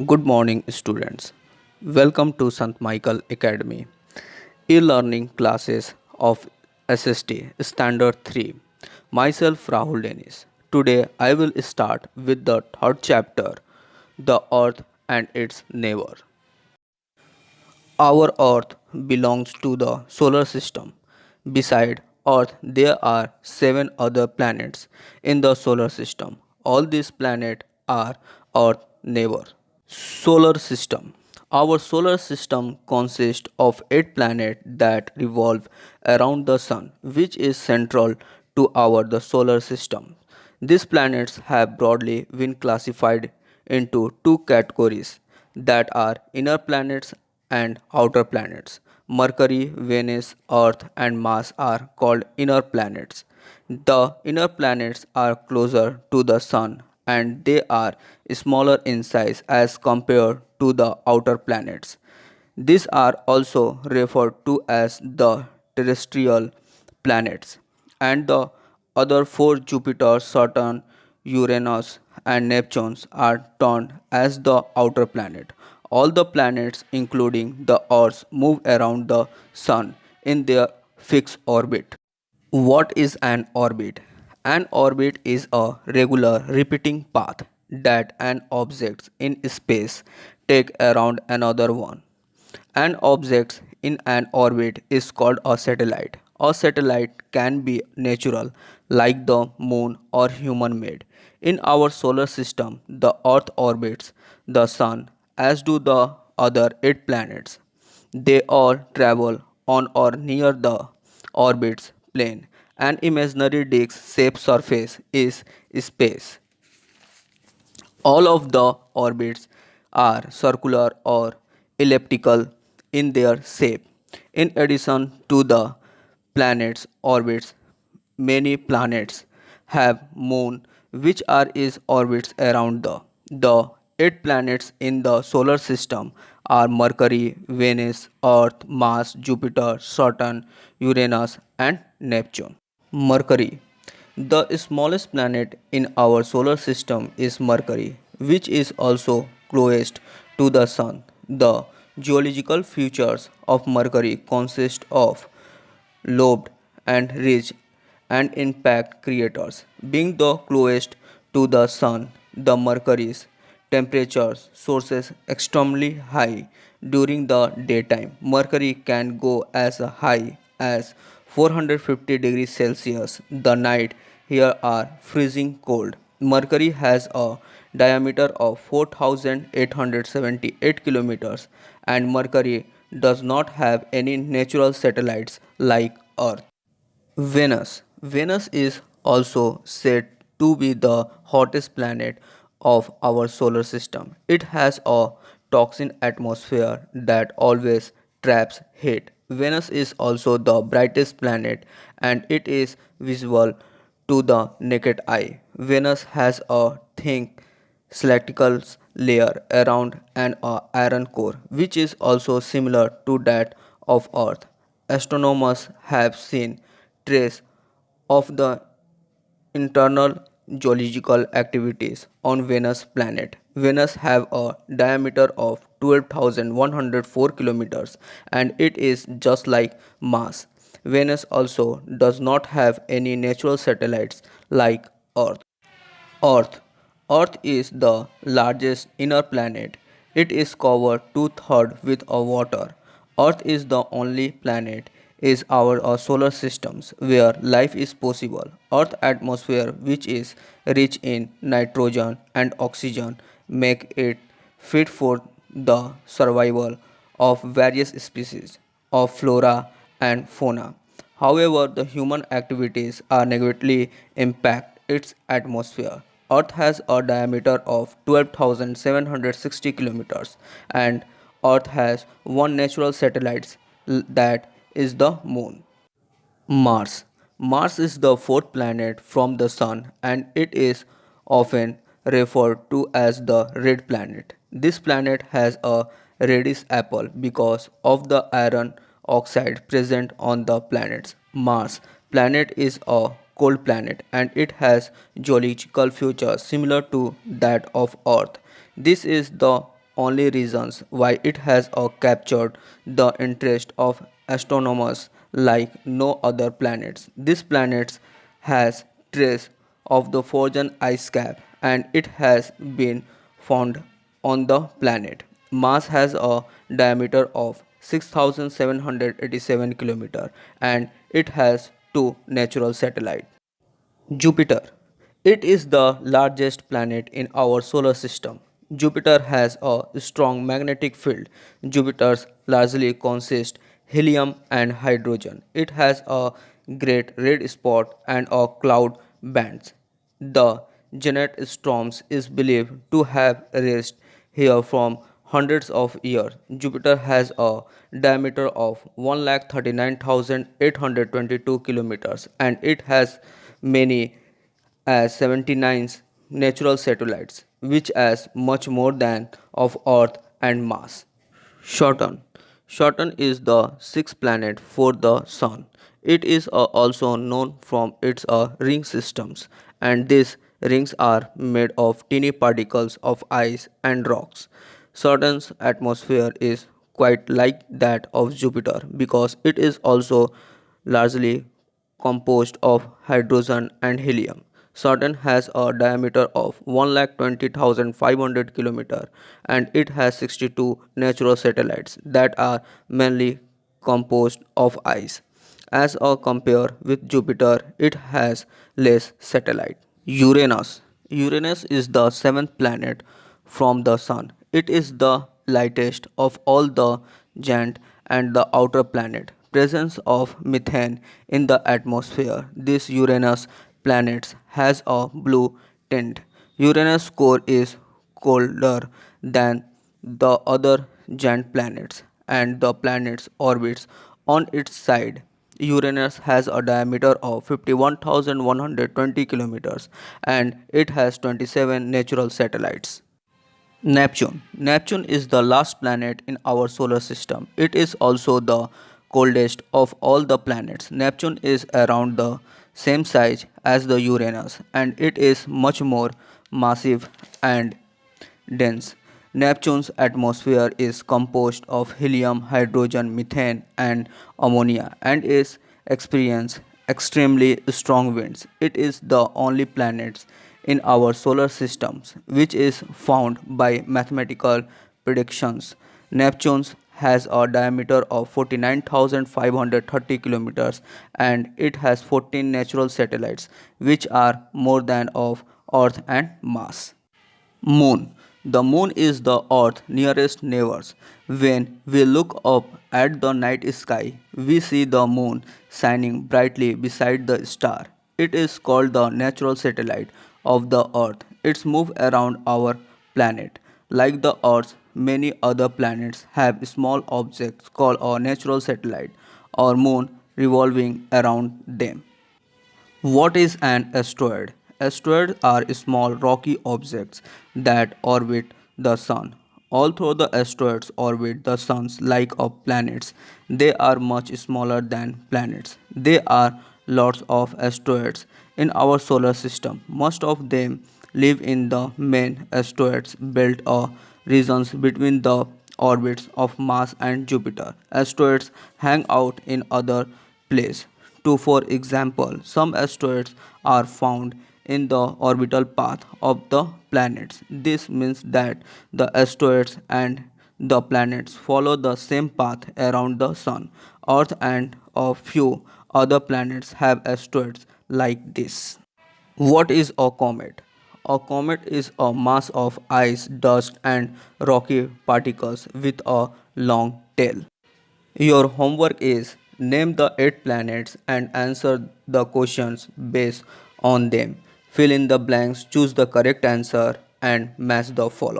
Good morning, students. Welcome to St. Michael Academy, e-learning classes of SST Standard 3. Myself, Rahul Dennis. Today, I will start with the third chapter, The Earth and Its Neighbor. Our Earth belongs to the solar system. Beside Earth, there are seven other planets in the solar system. All these planets are Earth neighbors. Solar system. Our solar system consists of eight planets that revolve around the sun, which is central to our the solar system. These planets have broadly been classified into two categories that are inner planets and outer planets. Mercury, Venus, Earth, and Mars are called inner planets. The inner planets are closer to the Sun and they are smaller in size as compared to the outer planets. These are also referred to as the terrestrial planets, and the other four Jupiter, Saturn, Uranus, and Neptune are termed as the outer planet. All the planets, including the Earth, move around the Sun in their fixed orbit. What is an orbit? An orbit is a regular repeating path that an object in space take around another one. An object in an orbit is called a satellite. A satellite can be natural like the moon or human made. In our solar system, the earth orbits the sun as do the other 8 planets. They all travel on or near the orbit's plane. An imaginary disk shaped surface is space. All of the orbits are circular or elliptical in their shape. In addition to the planets' orbits, many planets have moon which are is orbits around the eight planets in the solar system are Mercury, Venus, Earth, Mars, Jupiter, Saturn, Uranus and Neptune. Mercury. The smallest planet in our solar system is Mercury, which is also closest to the Sun. The geological features of Mercury consist of lobed and ridge and impact craters. Being the closest to the Sun, the Mercury's temperature sources extremely high during the daytime. Mercury can go as high as 450 degrees Celsius. The night here are freezing cold. Mercury has a diameter of 4878 kilometers and Mercury does not have any natural satellites like Earth. Venus. Venus is also said to be the hottest planet of our solar system. It has a toxin atmosphere that always traps heat. Venus is also the brightest planet and it is visible to the naked eye. Venus has a thin cylindrical layer around an iron core, which is also similar to that of Earth. Astronomers have seen trace of the internal geological activities on Venus planet. Venus have a diameter of 12,104 kilometers and it is just like Mars. Venus also does not have any natural satellites like Earth. Earth. Earth is the largest inner planet. It is covered two-thirds with a water. Earth is the only planet is our solar systems where life is possible. Earth atmosphere which is rich in nitrogen and oxygen make it fit for the survival of various species of flora and fauna. However, the human activities are negatively impact its atmosphere. Earth has a diameter of 12,760 kilometers and Earth has one natural satellite that is the moon. Mars. Mars is the fourth planet from the Sun and it is often referred to as the red planet. This planet has a reddish apple because of the iron oxide present on the planets. Mars planet is a cold planet and it has geological features similar to that of Earth. This is the only reasons why it has captured the interest of astronomers like no other planets. This planet has trace of the frozen ice cap and it has been found on the planet. Mars has a diameter of 6787 km and it has two natural satellites. Jupiter. It is the largest planet in our solar system. Jupiter has a strong magnetic field. Jupiter largely consists helium and hydrogen. It has a great red spot and a cloud bands. The Janet storms is believed to have raced here from hundreds of years. Jupiter has a diameter of 1,39,822 kilometers and it has many as 79 natural satellites, which has much more than of Earth and Mars. Saturn. Saturn is the sixth planet for the Sun. It is also known from its ring systems, and these rings are made of tiny particles of ice and rocks. Saturn's atmosphere is quite like that of Jupiter because it is also largely composed of hydrogen and helium. Saturn has a diameter of 1,20,500 km and it has 62 natural satellites that are mainly composed of ice. As a compare with Jupiter, it has less satellite. Uranus. Uranus is the seventh planet from the Sun. It is the lightest of all the giant and the outer planet. Presence of methane in the atmosphere. This Uranus planet has a blue tint. Uranus core is colder than the other giant planets and the planet's orbits on its side. Uranus has a diameter of 51,120 kilometers and it has 27 natural satellites. Neptune. Neptune is the last planet in our solar system. It is also the coldest of all the planets. Neptune is around the same size as the Uranus and it is much more massive and dense. Neptune's atmosphere is composed of helium, hydrogen, methane, and ammonia and is experience extremely strong winds. It is the only planet in our solar systems which is found by mathematical predictions. Neptune has a diameter of 49,530 kilometers and it has 14 natural satellites which are more than of Earth and Mars. Moon. The moon is the Earth's nearest neighbors. When we look up at the night sky, we see the moon shining brightly beside the star. It is called the natural satellite of the Earth. It moves around our planet. Like the Earth, many other planets have small objects called a natural satellite or moon revolving around them. What is an asteroid? Asteroids are small rocky objects that orbit the sun. Although the asteroids orbit the suns like of planets, they are much smaller than planets. There are lots of asteroids in our solar system. Most of them live in the main asteroids belt or regions between the orbits of Mars and Jupiter. Asteroids hang out in other places too. For example, some asteroids are found in the orbital path of the planets. This means that the asteroids and the planets follow the same path around the sun. Earth and a few other planets have asteroids like this. What is a comet? A comet is a mass of ice, dust, and rocky particles with a long tail. Your homework is name the 8 planets and answer the questions based on them. Fill in the blanks, choose the correct answer, and match the following.